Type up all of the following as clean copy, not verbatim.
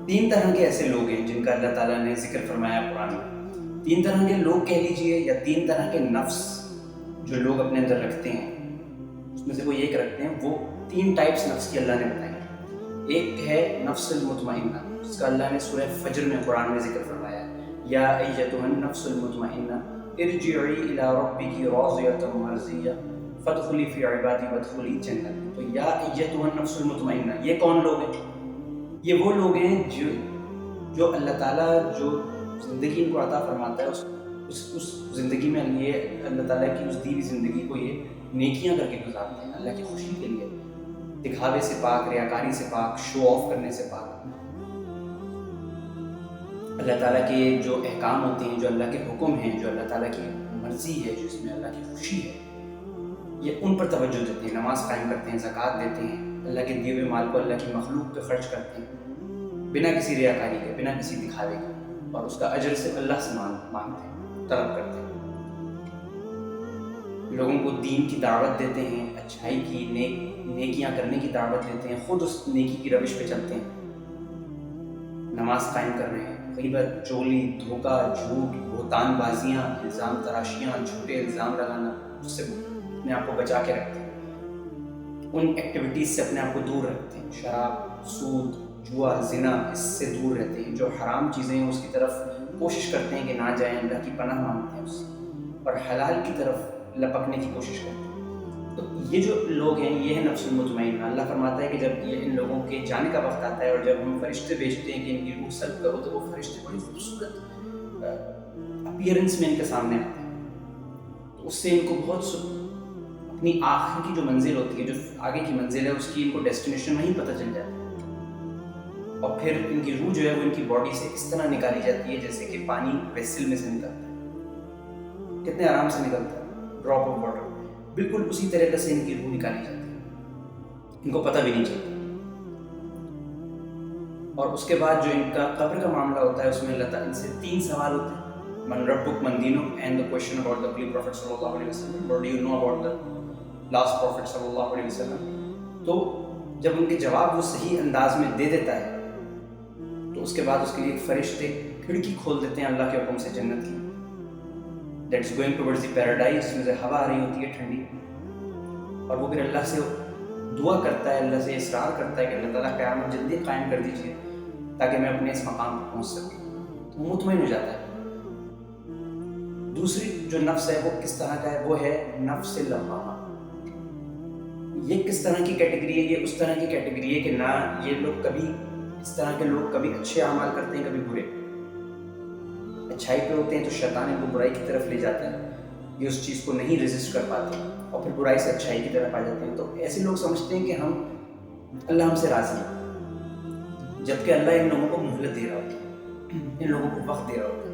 تین طرح کے ایسے لوگ ہیں جن کا اللہ تعالیٰ نے ذکر فرمایا قرآن میں. تین طرح کے لوگ کہہ لیجئے یا تین طرح کے نفس جو لوگ اپنے اندر رکھتے ہیں، اس میں سے وہ ایک رکھتے ہیں. وہ تین ٹائپس نفس کی اللہ نے بتائی. ایک ہے نفس المطمئنہ، جس کا اللہ نے سورہ فجر میں قرآن میں ذکر فرمایا، یا ایتھا النفس المطمئنہ ارجعی الی ربک راضیۃ مرضیہ فادخلی فی عبادی وادخلی جنتی. تو یا ایتھا النفس المطمئنہ، یہ کون لوگ ہیں؟ یہ وہ لوگ ہیں جو اللہ تعالیٰ جو زندگی ان کو عطا فرماتا ہے، اس زندگی میں یہ اللہ تعالیٰ کی اس دی ہوئی زندگی کو یہ نیکیاں کر کے گزارتے ہیں، اللہ کی خوشی کے لیے، دکھاوے سے پاک، ریاکاری سے پاک، شو آف کرنے سے پاک. اللہ تعالیٰ کے جو احکام ہوتے ہیں، جو اللہ کے حکم ہیں، جو اللہ تعالیٰ کی مرضی ہے، جس میں اللہ کی خوشی ہے، یہ ان پر توجہ دیتے ہیں. نماز قائم کرتے ہیں، زکوٰۃ دیتے ہیں، اللہ کے دیے ہوئے مال کو اللہ کی مخلوق پہ خرچ کرتے ہیں بنا کسی ریاکاری کے، بنا کسی دکھاوے کے، اور اس کا اجر صرف اللہ سے مانگتے ہیں، طلب کرتے ہیں. لوگوں کو دین کی دعوت دیتے ہیں، اچھائی کی، نیکیاں کرنے کی دعوت دیتے ہیں، خود اس نیکی کی روش پہ چلتے ہیں. نماز قائم کر رہے ہیں، غیبت، چولی، دھوکہ، جھوٹ، بہتان بازیاں، الزام تراشیاں، جھوٹے الزام لگانا، اس سے اپنے آپ کو بچا کے رکھتے ہیں. ان ایکٹیویٹیز سے اپنے آپ کو دور رکھتے ہیں. شراب، سود، جوا، زنا، اس سے دور رہتے ہیں. جو حرام چیزیں ہیں اس کی طرف کوشش کرتے ہیں کہ نہ جائیں، اللہ کی پناہ مانگتے ہیں اس سے، اور حلال کی طرف لپکنے کی کوشش کرتے ہیں. تو یہ جو لوگ ہیں یہ ہے نفس المطمئنہ. اللہ فرماتا ہے کہ جب یہ ان لوگوں کے جانے کا وقت آتا ہے اور جب ہم فرشتے بھیجتے ہیں کہ ان کی روح سلب کرو، تو وہ فرشتے بڑی خوبصورت اپیئرنس میں ان کے سامنے آتے ہیں. تو اس سے ان کو بہت اپنی آخر کی جو منزل ہوتی ہے، جو آگے کی منزل ہے، اس کی ان کو ڈیسٹینیشن وہیں پتہ چل جاتی ہے. اور پھر ان کی روح جو ہے وہ ان کی باڈی سے اس طرح نکالی جاتی ہے جیسے کہ پانی ویسل میں سے نکلتا ہے. کتنے آرام سے نکلتا ہے، ڈراپ آف واٹر. بالکل اسی طریقے سے ان کی روح نکالی جاتی ہے، ان کو پتہ بھی نہیں چلتا. اور اس کے بعد جو ان کا قبر کا معاملہ ہوتا ہے، اس میں اللہ تعالیٰ ان سے تین سوال ہوتے ہیں: من ربک، من دینک، and the question about the holy prophet صلی اللہ علیہ وسلم. what do you know about the last prophet صلی اللہ علیہ وسلم. تو جب ان کے جواب وہ صحیح انداز میں دے دیتا ہے تو اس کے بعد اس کے لیے ایک فرشتے کھڑکی کھول دیتے ہیں اللہ کے حکم سے جنت کی. That's going towards the paradise, جس میں سے ہوا آ رہی ہوتی ہے ٹھنڈی. اور وہ پھر اللہ سے دعا کرتا ہے، اللہ سے اصرار کرتا ہے کہ اللہ تعالیٰ قیامت جلدی قائم کر دیجیے تاکہ میں اپنے اس مقام پر پہنچ سکوں. تو مطمئن ہو جاتا ہے. دوسری جو نفس ہے وہ کس طرح کا ہے؟ وہ ہے نفس لوامہ. یہ کس طرح کی کیٹیگری ہے؟ یہ اس طرح کی کیٹیگری ہے کہ نہ یہ لوگ کبھی، اس طرح کے لوگ کبھی اچھے اعمال کرتے ہیں، کبھی برے. اچھائی پہ ہوتے ہیں تو شیطان ان کو برائی کی طرف لے جاتا ہے، یہ اس چیز کو نہیں ریزسٹ کر پاتے اور پھر برائی سے اچھائی کی طرف آ جاتے ہیں. تو ایسے لوگ سمجھتے ہیں کہ اللہ ہم سے راضی ہے، جبکہ اللہ ان لوگوں کو مہلت دے رہا ہوتا ہے، ان لوگوں کو وقت دے رہا ہوتا ہے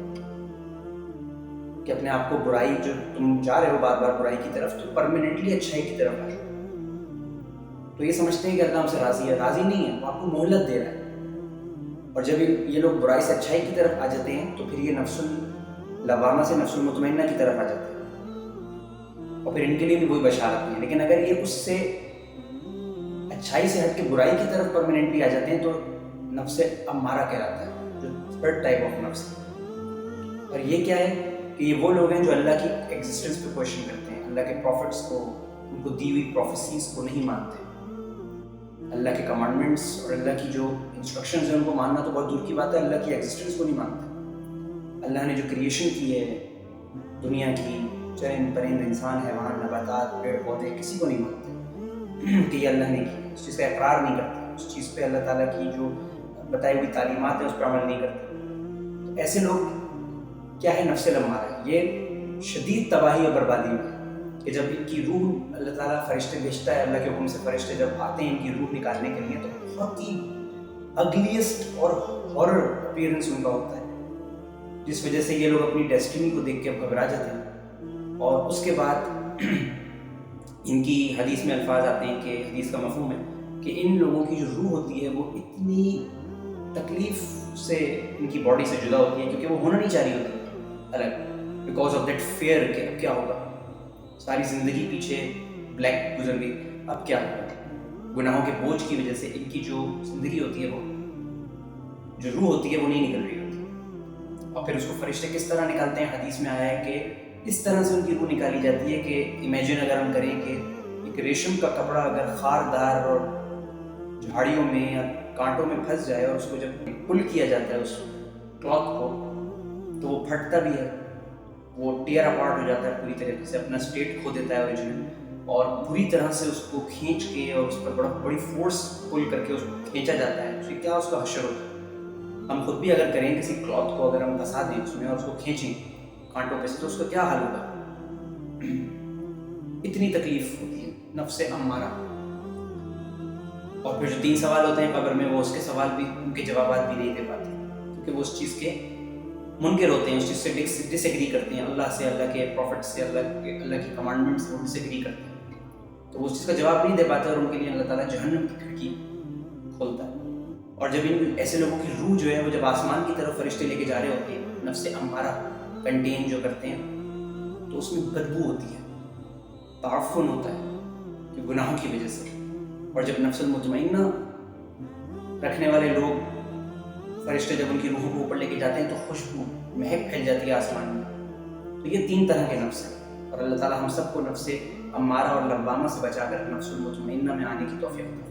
کہ اپنے آپ کو برائی، جو تم جا رہے ہو بار بار برائی کی طرف، تو پرماننٹلی اچھائی کی طرف آ جاؤ. تو یہ سمجھتے ہیں کہ اللہ ہم سے راضی ہے. راضی نہیں ہے، وہ آپ کو مہلت دے رہا ہے. اور جب یہ لوگ برائی سے اچھائی کی طرف آ جاتے ہیں تو پھر یہ نفس اللوامہ سے نفس المطمئنہ کی طرف آ جاتے ہیں، اور پھر ان کے لیے بھی وہی بشارت نہیں ہے. لیکن اگر یہ اس سے اچھائی سے ہٹ کے برائی کی طرف پرماننٹلی آ جاتے ہیں تو نفس امارہ کہلاتا ہے، جو تھرڈ ٹائپ آف نفس ہے. اور یہ کیا ہے کہ یہ وہ لوگ ہیں جو اللہ کی ایگزسٹنس پہ کویشچن کرتے ہیں، اللہ کے پروفٹس کو، ان کو دی ہوئی پروفیسیز کو نہیں مانتے. اللہ کے کمانڈمنٹس اور اللہ کی جو انسٹرکشنز ہیں ان کو ماننا تو بہت دور کی بات ہے، اللہ کی ایگزسٹنس کو نہیں مانتے. اللہ نے جو کریشن کی ہے دنیا کی، چرند پرند، انسان، حیوان، نباتات، پیڑ پودے، کسی کو نہیں مانتے کہ یہ اللہ نے کی، اس چیز کا اقرار نہیں کرتے، اس چیز پہ اللہ تعالیٰ کی جو بتائی ہوئی تعلیمات ہیں اس پر عمل نہیں کرتے. تو ایسے لوگ کیا ہے؟ نفس لمارہ. یہ شدید تباہی اور بربادی میں ہے کہ جب ان کی روح اللہ تعالیٰ فرشتے بھیجتا ہے، اللہ کے حکم سے فرشتے جب آتے ہیں ان کی روح نکالنے کے لیے، تو بہت ہی اگلیسٹ اور ہارر اپیئرنس ان کا ہوتا ہے، جس وجہ سے یہ لوگ اپنی ڈیسٹینی کو دیکھ کے گھبرا جاتے ہیں. اور اس کے بعد ان کی حدیث میں الفاظ آتے ہیں کہ حدیث کا مفہوم ہے کہ ان لوگوں کی جو روح ہوتی ہے وہ اتنی تکلیف سے ان کی باڈی سے جدا ہوتی ہے کیونکہ وہ ہونا نہیں چاہ رہی ہوتی الگ، بیکاز آف دیٹ فیئر کہ اب کیا ہوگا. ساری زندگی پیچھے بلیک گزر گئی، اب کیا ہوگا. گناہوں کے بوجھ کی وجہ سے ان کی جو زندگی ہوتی ہے وہ جو روح ہوتی ہے وہ نہیں نکل رہی ہوتی. اور پھر اس کو فرشتے کس طرح نکالتے ہیں؟ حدیث میں آیا ہے کہ اس طرح سے ان کی روح نکالی جاتی ہے کہ امیجن اگر ہم کریں کہ ایک ریشم کا کپڑا اگر خاردار اور جھاڑیوں میں یا کانٹوں میں پھنس جائے اور اس کو جب پل کیا جاتا ہے اس کلاتھ کو تو وہ پھٹتا بھی ہے، وہ ٹیئر اپارٹ ہو جاتا ہے پوری طریقے سے، اپنا اسٹیٹ کھو دیتا ہے اوریجنل، اور پوری طرح سے اس کو کھینچ کے اور اس پر بڑی فورس پل کر کے اس کو کھینچا جاتا ہے. تو کیا اس کا حشر ہوتا ہے؟ ہم خود بھی اگر کریں کسی کلاتھ کو اگر ہم پھنسا دیں اس میں اور اس کو کھینچیں کانٹوں پہ سے تو اس کا کیا حال ہوگا؟ اتنی تکلیف ہوتی ہے نفس امارہ. اور پھر جو 3 سوال ہوتے ہیں قبر میں وہ اس کے سوال بھی ان کے جوابات بھی نہیں دے پاتے کیونکہ وہ اس چیز کے منکر ہوتے ہیں، اس چیز سے ڈس ایگری کرتے ہیں، اللہ سے، اللہ کے پروفٹ سے، اللہ کی کمانڈمنٹ سے وہ ڈس ایگری کرتے ہیں، تو وہ اس چیز کا جواب نہیں دے پاتے اور ان کے لیے اللہ تعالیٰ جہنم کی کھڑکی کھولتا ہے. اور جب ان ایسے لوگوں کی روح جو ہے وہ جب آسمان کی طرف فرشتے لے کے جا رہے ہوتے ہیں نفس امارہ کنٹین جو کرتے ہیں تو اس میں بدبو ہوتی ہے، تعفن ہوتا ہے کہ گناہوں کی وجہ سے. اور جب نفس المطمئنہ رکھنے والے لوگ فرشتے جب ان کی روحوں کو اوپر لے کے جاتے ہیں تو خوشبو مہک پھیل جاتی ہے آسمان میں. تو یہ 3 طرح کے نفس ہیں اور اللہ تعالیٰ ہم سب کو نفس امارہ اور لوامہ سے بچا کر نفس المطمئنہ میں آنے کی توفیق دے.